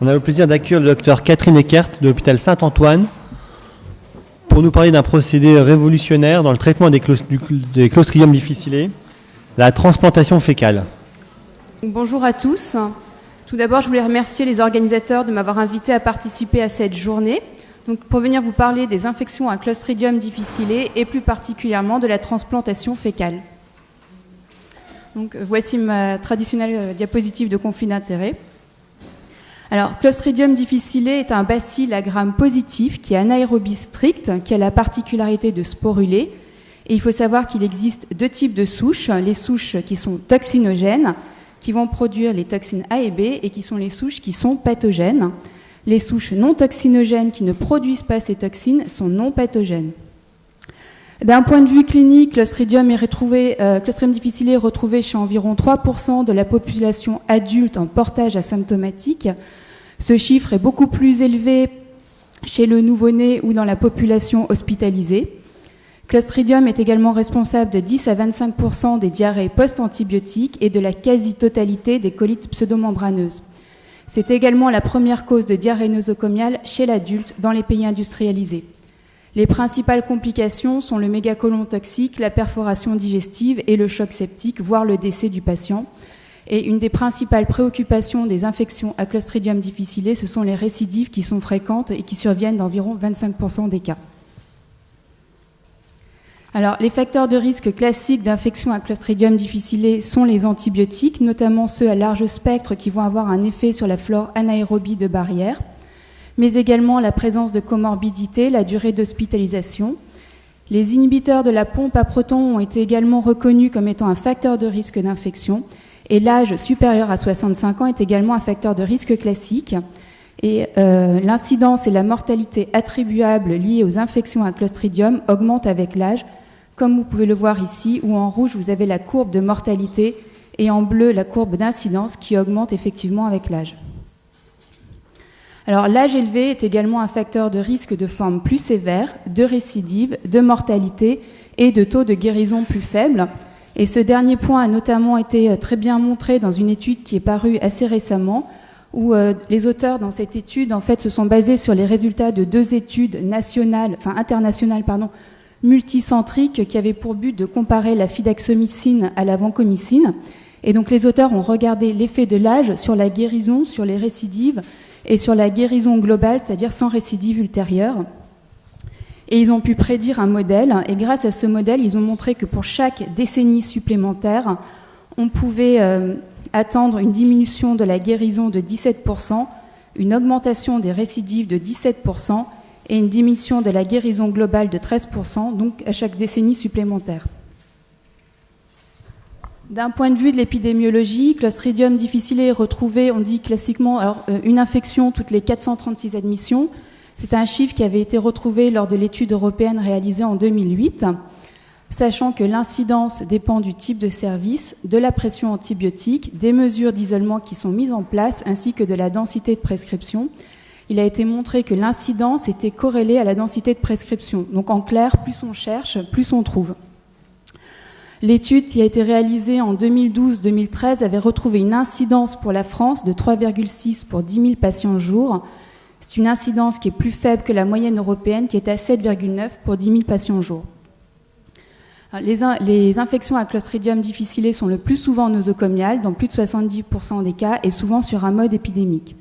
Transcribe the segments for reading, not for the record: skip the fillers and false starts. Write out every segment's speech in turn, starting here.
On a le plaisir d'accueillir le docteur Catherine Eckert de l'hôpital Saint-Antoine pour nous parler d'un procédé révolutionnaire dans le traitement des Clostridium difficile, la transplantation fécale. Bonjour à tous. Tout d'abord, je voulais remercier les organisateurs de m'avoir invité à participer à cette journée pour venir vous parler des infections à Clostridium difficile et plus particulièrement de la transplantation fécale. Donc, voici ma traditionnelle diapositive de conflit d'intérêts. Alors, Clostridium difficile est un bacille à gram positif qui est anaérobie stricte, qui a la particularité de sporuler. Et il faut savoir qu'il existe deux types de souches, les souches qui sont toxinogènes, qui vont produire les toxines A et B, et qui sont les souches qui sont pathogènes. Les souches non toxinogènes qui ne produisent pas ces toxines sont non pathogènes. D'un point de vue clinique, Clostridium difficile est retrouvé chez environ 3% de la population adulte en portage asymptomatique. Ce chiffre est beaucoup plus élevé chez le nouveau-né ou dans la population hospitalisée. Clostridium est également responsable de 10 à 25% des diarrhées post-antibiotiques et de la quasi-totalité des colites pseudomembraneuses. C'est également la première cause de diarrhée nosocomiale chez l'adulte dans les pays industrialisés. Les principales complications sont le mégacolon toxique, la perforation digestive et le choc septique, voire le décès du patient. Et une des principales préoccupations des infections à Clostridium difficile, ce sont les récidives qui sont fréquentes et qui surviennent d'environ 25% des cas. Alors, les facteurs de risque classiques d'infection à Clostridium difficile sont les antibiotiques, notamment ceux à large spectre qui vont avoir un effet sur la flore anaérobie de barrière, mais également la présence de comorbidité, la durée d'hospitalisation. Les inhibiteurs de la pompe à protons ont été également reconnus comme étant un facteur de risque d'infection, et l'âge supérieur à 65 ans est également un facteur de risque classique. Et l'incidence et la mortalité attribuables liées aux infections à Clostridium augmentent avec l'âge, comme vous pouvez le voir ici, où en rouge vous avez la courbe de mortalité et en bleu la courbe d'incidence qui augmente effectivement avec l'âge. Alors, l'âge élevé est également un facteur de risque de forme plus sévère, de récidive, de mortalité et de taux de guérison plus faible. Et ce dernier point a notamment été très bien montré dans une étude qui est parue assez récemment, où les auteurs dans cette étude, en fait, se sont basés sur les résultats de deux études internationales, multicentriques, qui avaient pour but de comparer la fidaxomicine à la vancomycine. Et donc, les auteurs ont regardé l'effet de l'âge sur la guérison, sur les récidives, et sur la guérison globale, c'est-à-dire sans récidive ultérieure. Et ils ont pu prédire un modèle, et grâce à ce modèle, ils ont montré que pour chaque décennie supplémentaire, on pouvait attendre une diminution de la guérison de 17%, une augmentation des récidives de 17% et une diminution de la guérison globale de 13%, donc à chaque décennie supplémentaire. D'un point de vue de l'épidémiologie, Clostridium difficile est retrouvé, on dit classiquement, une infection toutes les 436 admissions. C'est un chiffre qui avait été retrouvé lors de l'étude européenne réalisée en 2008, sachant que l'incidence dépend du type de service, de la pression antibiotique, des mesures d'isolement qui sont mises en place, ainsi que de la densité de prescription. Il a été montré que l'incidence était corrélée à la densité de prescription. Donc en clair, plus on cherche, plus on trouve. L'étude qui a été réalisée en 2012-2013 avait retrouvé une incidence pour la France de 3,6 pour 10 000 patients jour. C'est une incidence qui est plus faible que la moyenne européenne, qui est à 7,9 pour 10 000 patients jour. Les infections à Clostridium difficile sont le plus souvent nosocomiales, dans plus de 70% des cas, et souvent sur un mode épidémique.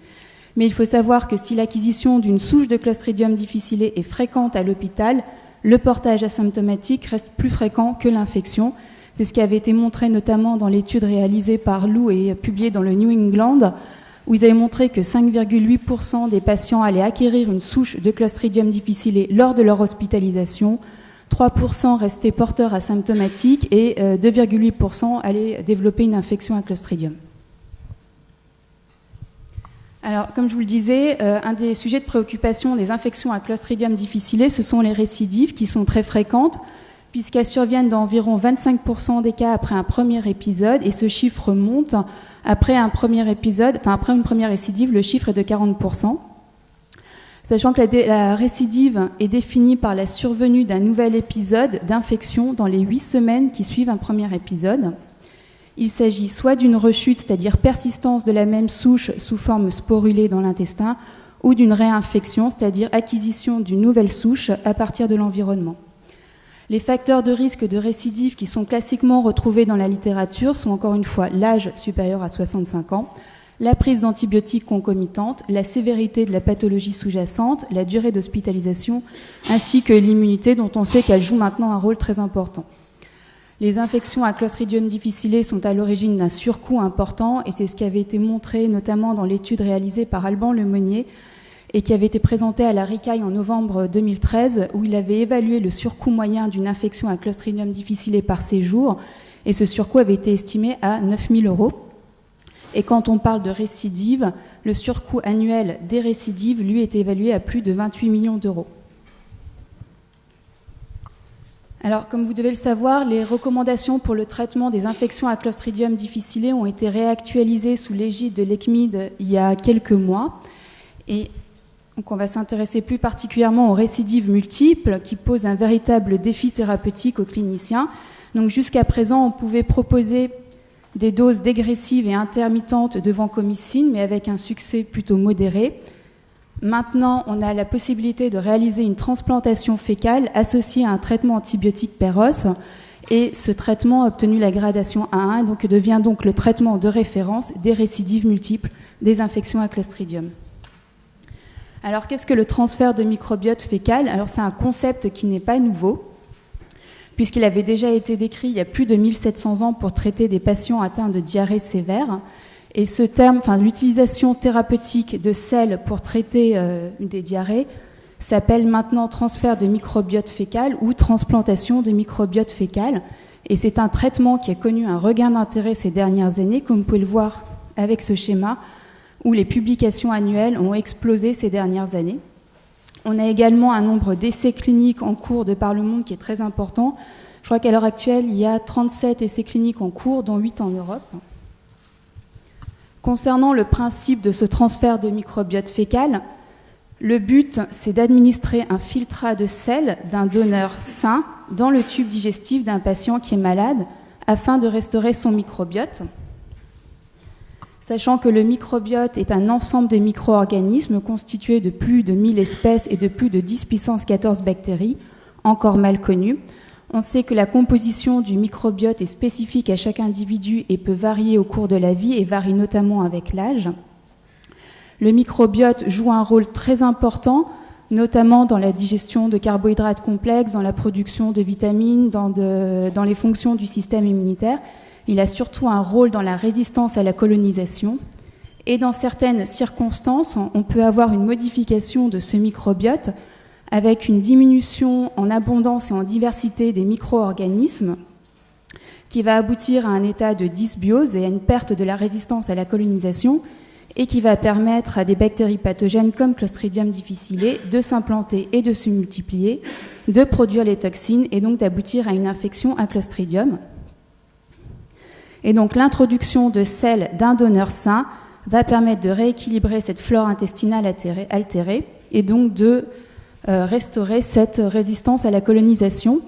Mais il faut savoir que si l'acquisition d'une souche de Clostridium difficile est fréquente à l'hôpital, le portage asymptomatique reste plus fréquent que l'infection. C'est ce qui avait été montré notamment dans l'étude réalisée par Lou et publiée dans le New England, où ils avaient montré que 5,8% des patients allaient acquérir une souche de Clostridium difficile lors de leur hospitalisation, 3% restaient porteurs asymptomatiques et 2,8% allaient développer une infection à Clostridium. Alors, comme je vous le disais, un des sujets de préoccupation des infections à Clostridium difficile, ce sont les récidives qui sont très fréquentes, puisqu'elles surviennent dans environ 25% des cas après un premier épisode, et ce chiffre monte après un premier épisode, après une première récidive, le chiffre est de 40%. Sachant que la récidive est définie par la survenue d'un nouvel épisode d'infection dans les 8 semaines qui suivent un premier épisode. Il s'agit soit d'une rechute, c'est-à-dire persistance de la même souche sous forme sporulée dans l'intestin, ou d'une réinfection, c'est-à-dire acquisition d'une nouvelle souche à partir de l'environnement. Les facteurs de risque de récidive qui sont classiquement retrouvés dans la littérature sont encore une fois l'âge supérieur à 65 ans, la prise d'antibiotiques concomitante, la sévérité de la pathologie sous-jacente, la durée d'hospitalisation, ainsi que l'immunité dont on sait qu'elle joue maintenant un rôle très important. Les infections à Clostridium difficile sont à l'origine d'un surcoût important et c'est ce qui avait été montré notamment dans l'étude réalisée par Alban Lemonnier et qui avait été présentée à la RICAI en novembre 2013 où il avait évalué le surcoût moyen d'une infection à Clostridium difficile par séjour et ce surcoût avait été estimé à 9 000 €. Et quand on parle de récidive, le surcoût annuel des récidives, lui, est évalué à plus de 28 millions d'euros. Alors, comme vous devez le savoir, les recommandations pour le traitement des infections à Clostridium difficile ont été réactualisées sous l'égide de l'ECMID il y a quelques mois. Et donc, on va s'intéresser plus particulièrement aux récidives multiples qui posent un véritable défi thérapeutique aux cliniciens. Donc, jusqu'à présent, on pouvait proposer des doses dégressives et intermittentes de vancomycine, mais avec un succès plutôt modéré. Maintenant, on a la possibilité de réaliser une transplantation fécale associée à un traitement antibiotique Péros, et ce traitement a obtenu la gradation A1, donc devient donc le traitement de référence des récidives multiples des infections à Clostridium. Alors, qu'est-ce que le transfert de microbiote fécal? Alors, c'est un concept qui n'est pas nouveau, puisqu'il avait déjà été décrit il y a plus de 1700 ans pour traiter des patients atteints de diarrhée sévère. Et ce terme, l'utilisation thérapeutique de sel pour traiter des diarrhées s'appelle maintenant transfert de microbiote fécal ou transplantation de microbiote fécal. Et c'est un traitement qui a connu un regain d'intérêt ces dernières années, comme vous pouvez le voir avec ce schéma, où les publications annuelles ont explosé ces dernières années. On a également un nombre d'essais cliniques en cours de par le monde qui est très important. Je crois qu'à l'heure actuelle, il y a 37 essais cliniques en cours, dont 8 en Europe. Concernant le principe de ce transfert de microbiote fécal, le but, c'est d'administrer un filtrat de sel d'un donneur sain dans le tube digestif d'un patient qui est malade afin de restaurer son microbiote. Sachant que le microbiote est un ensemble de micro-organismes constitués de plus de 1000 espèces et de plus de 10 puissance 14 bactéries, encore mal connues. On sait que la composition du microbiote est spécifique à chaque individu et peut varier au cours de la vie et varie notamment avec l'âge. Le microbiote joue un rôle très important, notamment dans la digestion de carbohydrates complexes, dans la production de vitamines, dans les fonctions du système immunitaire. Il a surtout un rôle dans la résistance à la colonisation. Et dans certaines circonstances, on peut avoir une modification de ce microbiote avec une diminution en abondance et en diversité des micro-organismes qui va aboutir à un état de dysbiose et à une perte de la résistance à la colonisation et qui va permettre à des bactéries pathogènes comme Clostridium difficile de s'implanter et de se multiplier, de produire les toxines et donc d'aboutir à une infection à Clostridium. Et donc l'introduction de sel d'un donneur sain va permettre de rééquilibrer cette flore intestinale altérée et donc de restaurer cette résistance à la colonisation.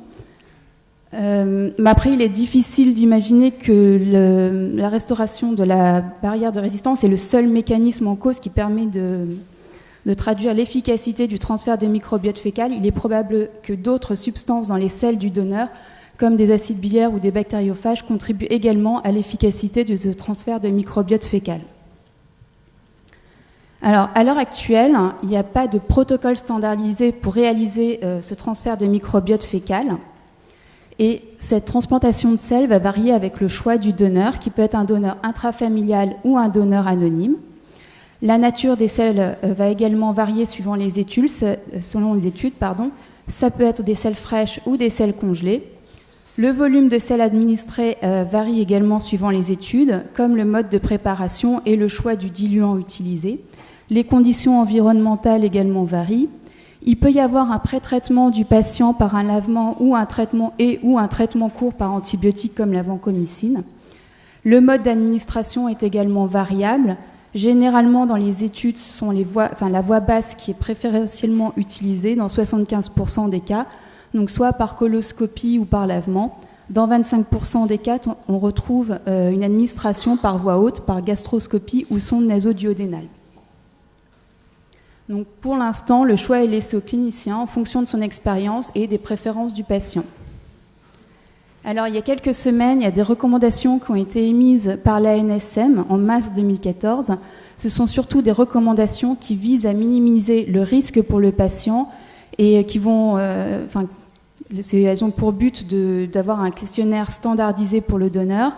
Mais après, il est difficile d'imaginer que la restauration de la barrière de résistance est le seul mécanisme en cause qui permet de traduire l'efficacité du transfert de microbiote fécal. Il est probable que d'autres substances dans les selles du donneur, comme des acides biliaires ou des bactériophages, contribuent également à l'efficacité de ce transfert de microbiote fécal. Alors, à l'heure actuelle, il n'y a pas de protocole standardisé pour réaliser ce transfert de microbiote fécal. Et cette transplantation de sel va varier avec le choix du donneur, qui peut être un donneur intrafamilial ou un donneur anonyme. La nature des sels va également varier selon les études. Ça peut être des sels fraîches ou des sels congelés. Le volume de sel administré varie également suivant les études, comme le mode de préparation et le choix du diluant utilisé. Les conditions environnementales également varient. Il peut y avoir un pré-traitement du patient par un lavement ou un traitement court par antibiotique comme la vancomycine. Le mode d'administration est également variable. Généralement, dans les études, ce sont la voie basse qui est préférentiellement utilisée dans 75% des cas, donc soit par coloscopie ou par lavement. Dans 25% des cas, on retrouve une administration par voie haute, par gastroscopie ou sonde nasodiodénale. Donc, pour l'instant, le choix est laissé au clinicien en fonction de son expérience et des préférences du patient. Alors, il y a quelques semaines, il y a des recommandations qui ont été émises par l'ANSM en mars 2014. Ce sont surtout des recommandations qui visent à minimiser le risque pour le patient et qui vont, elles ont pour but d'avoir un questionnaire standardisé pour le donneur.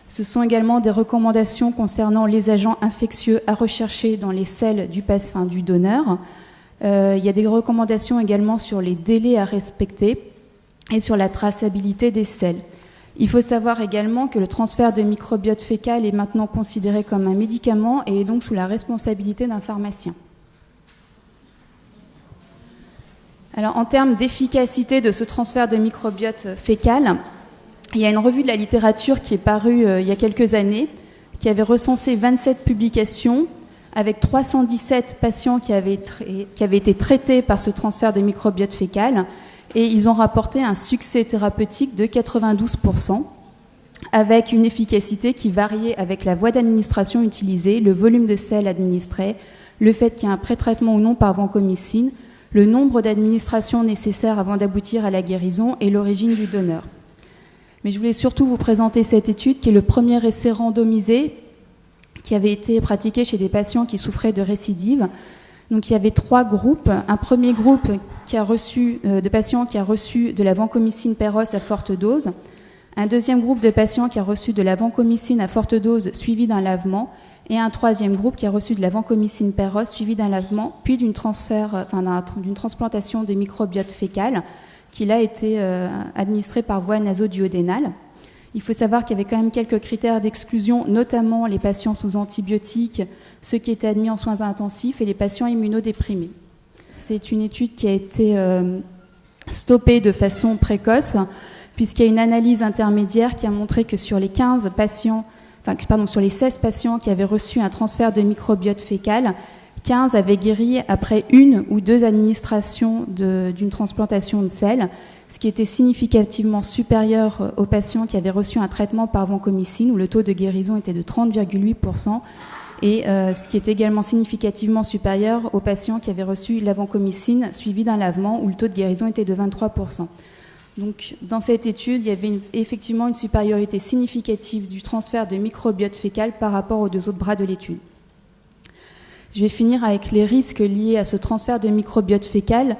Ce sont également des recommandations concernant les agents infectieux à rechercher dans les selles du donneur. Il y a des recommandations également sur les délais à respecter et sur la traçabilité des selles. Il faut savoir également que le transfert de microbiote fécal est maintenant considéré comme un médicament et est donc sous la responsabilité d'un pharmacien. Alors, en termes d'efficacité de ce transfert de microbiote fécal, il y a une revue de la littérature qui est parue il y a quelques années, qui avait recensé 27 publications avec 317 patients qui avaient été traités par ce transfert de microbiote fécal, et ils ont rapporté un succès thérapeutique de 92%, avec une efficacité qui variait avec la voie d'administration utilisée, le volume de sels administrés, le fait qu'il y ait un pré-traitement ou non par vancomycine, le nombre d'administrations nécessaires avant d'aboutir à la guérison et l'origine du donneur. Mais je voulais surtout vous présenter cette étude qui est le premier essai randomisé qui avait été pratiqué chez des patients qui souffraient de récidive. Donc il y avait 3 groupes. Un premier groupe de patients qui a reçu de la vancomycine Perros à forte dose. Un deuxième groupe de patients qui a reçu de la vancomycine à forte dose suivi d'un lavement. Et un troisième groupe qui a reçu de la vancomycine Perros suivi d'un lavement, puis d'une transplantation de microbiote fécal qui a été administré par voie nasodiodénale. Il faut savoir qu'il y avait quand même quelques critères d'exclusion, notamment les patients sous antibiotiques, ceux qui étaient admis en soins intensifs et les patients immunodéprimés. C'est une étude qui a été stoppée de façon précoce, puisqu'il y a une analyse intermédiaire qui a montré que sur les 16 patients qui avaient reçu un transfert de microbiote fécal, 15 avaient guéri après 1 ou 2 administrations d'une transplantation de selles, ce qui était significativement supérieur aux patients qui avaient reçu un traitement par vancomycine, où le taux de guérison était de 30,8%, et ce qui était également significativement supérieur aux patients qui avaient reçu la vancomycine suivi d'un lavement, où le taux de guérison était de 23%. Donc, dans cette étude, il y avait effectivement une supériorité significative du transfert de microbiote fécal par rapport aux 2 autres bras de l'étude. Je vais finir avec les risques liés à ce transfert de microbiote fécal.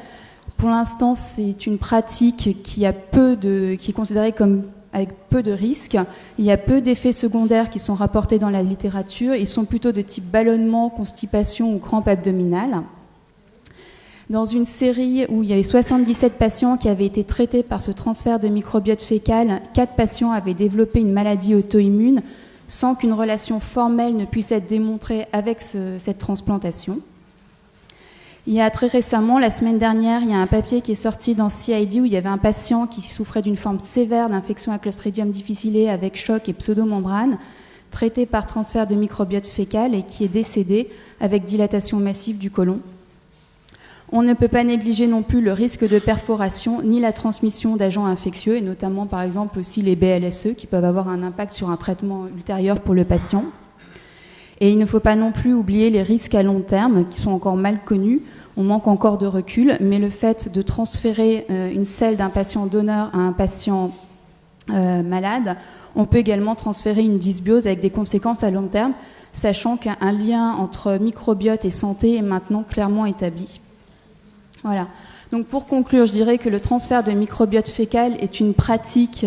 Pour l'instant, c'est une pratique qui est considérée comme avec peu de risques. Il y a peu d'effets secondaires qui sont rapportés dans la littérature. Ils sont plutôt de type ballonnement, constipation ou crampe abdominale. Dans une série où il y avait 77 patients qui avaient été traités par ce transfert de microbiote fécal, 4 patients avaient développé une maladie auto-immune sans qu'une relation formelle ne puisse être démontrée avec cette transplantation. Il y a très récemment, la semaine dernière, il y a un papier qui est sorti dans CID où il y avait un patient qui souffrait d'une forme sévère d'infection à Clostridium difficile avec choc et pseudomembrane, traité par transfert de microbiote fécal et qui est décédé avec dilatation massive du côlon. On ne peut pas négliger non plus le risque de perforation ni la transmission d'agents infectieux, et notamment par exemple aussi les BLSE qui peuvent avoir un impact sur un traitement ultérieur pour le patient. Et il ne faut pas non plus oublier les risques à long terme qui sont encore mal connus. On manque encore de recul, mais le fait de transférer une selle d'un patient donneur à un patient malade, on peut également transférer une dysbiose avec des conséquences à long terme, sachant qu'un lien entre microbiote et santé est maintenant clairement établi. Voilà. Donc pour conclure, je dirais que le transfert de microbiote fécal est une pratique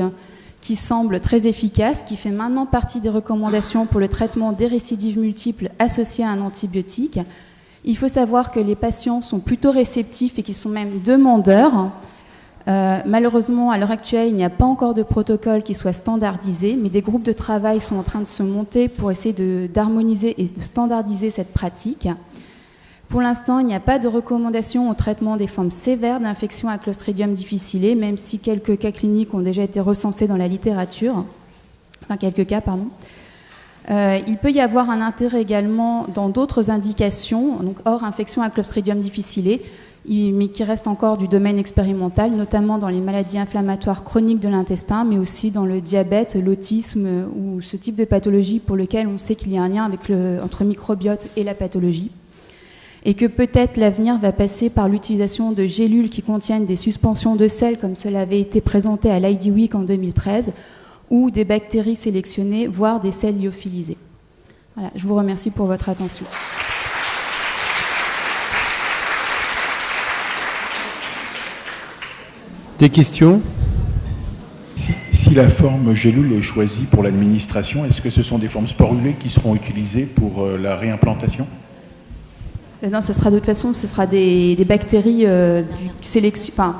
qui semble très efficace, qui fait maintenant partie des recommandations pour le traitement des récidives multiples associées à un antibiotique. Il faut savoir que les patients sont plutôt réceptifs et qu'ils sont même demandeurs. Malheureusement, à l'heure actuelle, il n'y a pas encore de protocole qui soit standardisé, mais des groupes de travail sont en train de se monter pour essayer d'harmoniser et de standardiser cette pratique. Pour l'instant, il n'y a pas de recommandation au traitement des formes sévères d'infection à Clostridium difficile, même si quelques cas cliniques ont déjà été recensés dans la littérature. Enfin, quelques cas, pardon. Il peut y avoir un intérêt également dans d'autres indications, donc hors infection à Clostridium difficile. mais qui reste encore du domaine expérimental, notamment dans les maladies inflammatoires chroniques de l'intestin, mais aussi dans le diabète, l'autisme ou ce type de pathologie pour lequel on sait qu'il y a un lien entre le microbiote et la pathologie. Et que peut-être l'avenir va passer par l'utilisation de gélules qui contiennent des suspensions de sel, comme cela avait été présenté à l'ID Week en 2013, ou des bactéries sélectionnées, voire des sels lyophilisés. Voilà, je vous remercie pour votre attention. Des questions ? Si la forme gélule est choisie pour l'administration, est-ce que ce sont des formes sporulées qui seront utilisées pour la réimplantation ? Non, ça sera de toute façon, ce sera des bactéries sélection. Enfin,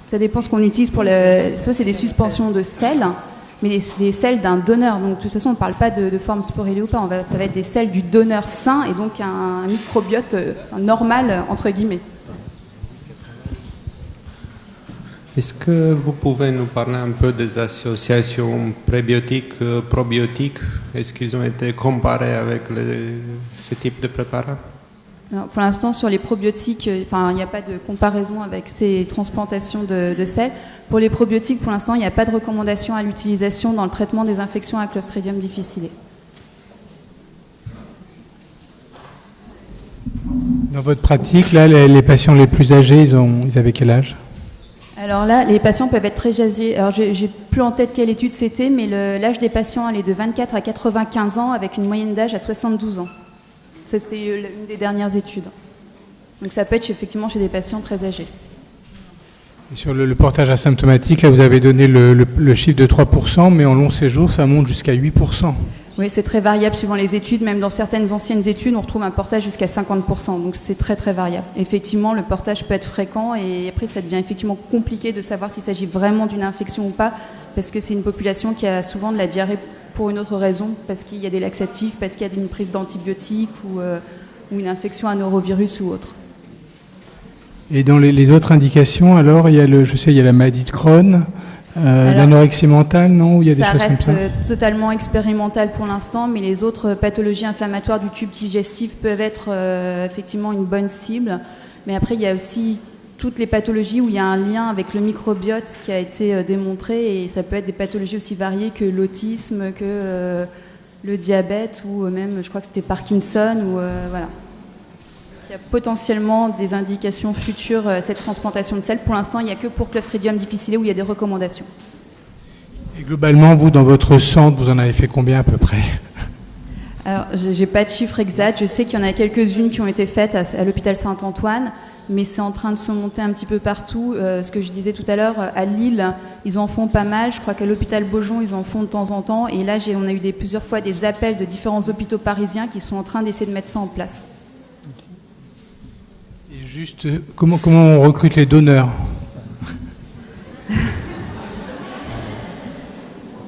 ça dépend ce qu'on utilise pour le. Soit c'est des suspensions de sel, mais des sels d'un donneur. Donc de toute façon, on ne parle pas de forme sporulée ou pas. Ça va être des sels du donneur sain et donc un microbiote normal entre guillemets. Est-ce que vous pouvez nous parler un peu des associations prébiotiques, probiotiques? Est-ce qu'ils ont été comparés avec ce type de préparat? Alors, pour l'instant, sur les probiotiques, il n'y a pas de comparaison avec ces transplantations de sel. Pour les probiotiques, pour l'instant, il n'y a pas de recommandation à l'utilisation dans le traitement des infections à Clostridium difficile. Dans votre pratique, là, les patients les plus âgés, ils avaient quel âge ? Alors là, les patients peuvent être très âgés. Alors, j'ai plus en tête quelle étude c'était, mais l'âge des patients allait de 24 à 95 ans avec une moyenne d'âge à 72 ans. Ça, c'était une des dernières études. Donc ça peut être effectivement chez des patients très âgés. Et sur le portage asymptomatique, là, vous avez donné le chiffre de 3%, mais en long séjour, ça monte jusqu'à 8%. Oui, c'est très variable suivant les études. Même dans certaines anciennes études, on retrouve un portage jusqu'à 50%. Donc c'est très très variable. Effectivement, le portage peut être fréquent et après, ça devient effectivement compliqué de savoir s'il s'agit vraiment d'une infection ou pas, parce que c'est une population qui a souvent de la diarrhée pour une autre raison, parce qu'il y a des laxatifs, parce qu'il y a une prise d'antibiotiques ou une infection à norovirus ou autre. Et dans les autres indications, alors, il y a il y a la maladie de Crohn, l'anorexie mentale, non? Ou il y a des choses comme ça ? Ça reste totalement expérimental pour l'instant, mais les autres pathologies inflammatoires du tube digestif peuvent être effectivement une bonne cible. Mais après, il y a aussi toutes les pathologies où il y a un lien avec le microbiote qui a été démontré, et ça peut être des pathologies aussi variées que l'autisme, que le diabète, ou même, je crois que c'était Parkinson, ou voilà. Il y a potentiellement des indications futures, cette transplantation de sel. Pour l'instant, il n'y a que pour Clostridium difficile où il y a des recommandations. Et globalement, vous, dans votre centre, vous en avez fait combien à peu près ? Alors, j'ai pas de chiffre exact. Je sais qu'il y en a quelques-unes qui ont été faites à l'hôpital Saint-Antoine, mais c'est en train de se monter un petit peu partout. Ce que je disais tout à l'heure, à Lille, ils en font pas mal. Je crois qu'à l'hôpital Beaujon, ils en font de temps en temps. Et là, on a eu plusieurs fois des appels de différents hôpitaux parisiens qui sont en train d'essayer de mettre ça en place. Et juste, comment on recrute les donneurs ?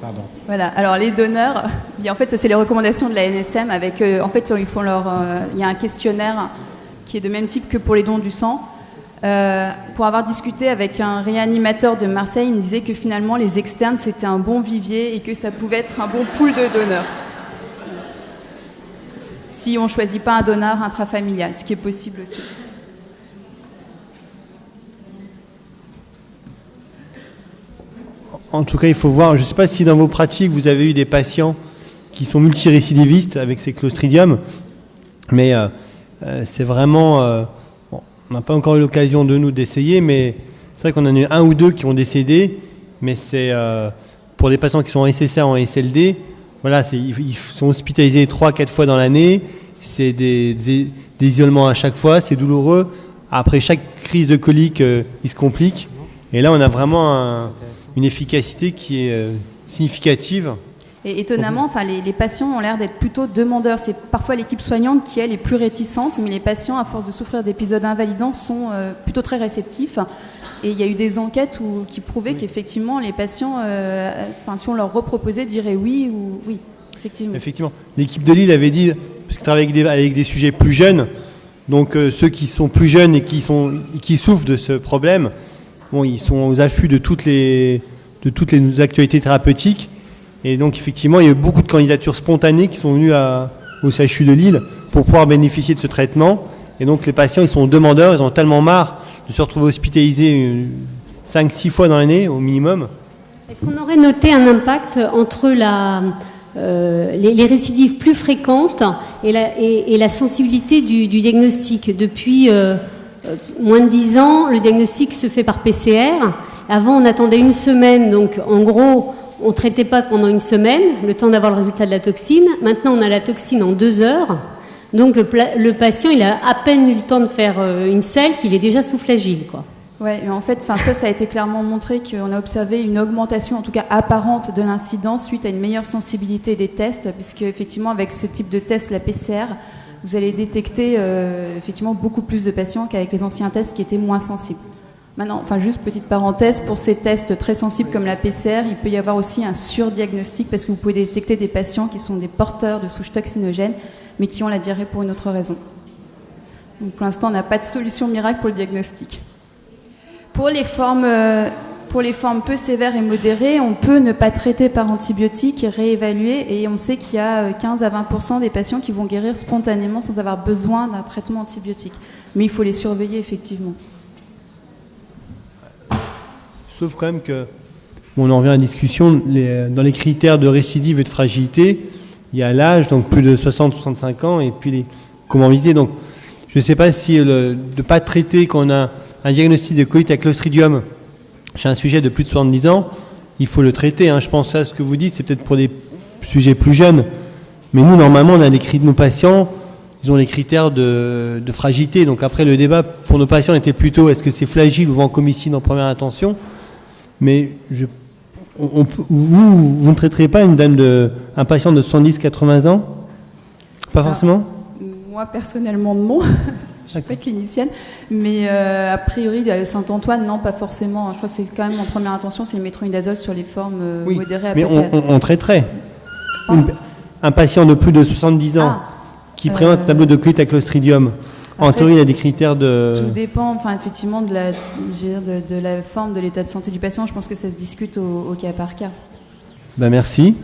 Pardon. Voilà, alors les donneurs, en fait, ça c'est les recommandations de la NSM avec, en fait, il y a un questionnaire qui est de même type que pour les dons du sang. Pour avoir discuté avec un réanimateur de Marseille, il me disait que finalement les externes c'était un bon vivier et que ça pouvait être un bon pool de donneurs. Si on ne choisit pas un donneur intrafamilial, ce qui est possible aussi. En tout cas, il faut voir, je ne sais pas si dans vos pratiques, vous avez eu des patients qui sont multirécidivistes avec ces clostridiums, mais c'est vraiment... on n'a pas encore eu l'occasion de nous d'essayer, mais c'est vrai qu'on en a eu un ou deux qui ont décédé, mais c'est pour des patients qui sont en SSA, en SLD, voilà, ils sont hospitalisés 3-4 fois dans l'année, c'est des isolements à chaque fois, c'est douloureux. Après chaque crise de colique, il se complique. Et là, on a vraiment une efficacité qui est significative. Et étonnamment, les patients ont l'air d'être plutôt demandeurs. C'est parfois l'équipe soignante qui, elle, est plus réticente, mais les patients, à force de souffrir d'épisodes invalidants, sont plutôt très réceptifs. Et il y a eu des enquêtes qui prouvaient qu'effectivement, les patients, si on leur reproposait, diraient oui ou oui, effectivement. Effectivement. L'équipe de Lille avait dit, parce qu'ils travaillent avec des sujets plus jeunes, donc ceux qui sont plus jeunes et qui souffrent de ce problème, ils sont aux affûts de toutes les actualités thérapeutiques. Et donc, effectivement, il y a eu beaucoup de candidatures spontanées qui sont venues au CHU de Lille pour pouvoir bénéficier de ce traitement. Et donc, les patients, ils sont demandeurs, ils ont tellement marre de se retrouver hospitalisé 5-6 fois dans l'année au minimum. Est-ce qu'on aurait noté un impact entre les récidives plus fréquentes et la sensibilité du diagnostic? Depuis moins de 10 ans, le diagnostic se fait par PCR. Avant, on attendait une semaine, donc en gros, on ne traitait pas pendant une semaine, le temps d'avoir le résultat de la toxine. Maintenant, on a la toxine en 2 heures. Donc le patient, il a à peine eu le temps de faire une selle qu'il est déjà sous flagile, quoi. Ouais, mais en fait, ça a été clairement montré qu'on a observé une augmentation, en tout cas apparente, de l'incidence suite à une meilleure sensibilité des tests, puisque effectivement, avec ce type de test, la PCR, vous allez détecter effectivement beaucoup plus de patients qu'avec les anciens tests qui étaient moins sensibles. Maintenant, juste petite parenthèse, pour ces tests très sensibles comme la PCR, il peut y avoir aussi un surdiagnostic parce que vous pouvez détecter des patients qui sont des porteurs de souches toxinogènes, mais qui ont la diarrhée pour une autre raison. Donc pour l'instant, on n'a pas de solution miracle pour le diagnostic. Pour les formes peu sévères et modérées, on peut ne pas traiter par antibiotiques et réévaluer. Et on sait qu'il y a 15 à 20% des patients qui vont guérir spontanément sans avoir besoin d'un traitement antibiotique. Mais il faut les surveiller effectivement. Sauf quand même que, on en revient à la discussion, dans les critères de récidive et de fragilité, il y a l'âge, donc plus de 60-65 ans, et puis les comorbidités. Donc je ne sais pas si de ne pas traiter quand on a un diagnostic de colite à Clostridium chez un sujet de plus de 70 ans, il faut le traiter. Je pense à ce que vous dites, c'est peut-être pour des sujets plus jeunes. Mais nous, normalement, on a nos patients, ils ont les critères de fragilité. Donc après, le débat pour nos patients était plutôt est-ce que c'est flagile ou vancomycine en première intention. Mais vous ne traiterez pas un patient de 70-80 ans? Pas forcément? Moi, personnellement, non. Je ne suis pas clinicienne. Mais a priori, Saint-Antoine, non, pas forcément. Je crois que c'est quand même en première intention, c'est le métronidazole sur les formes modérées à PCR. Mais on traiterait un patient de plus de 70 ans qui présente un tableau de colite à Clostridium. En théorie, il y a des critères de... Tout dépend, effectivement, de la forme, de l'état de santé du patient. Je pense que ça se discute au cas par cas. Merci.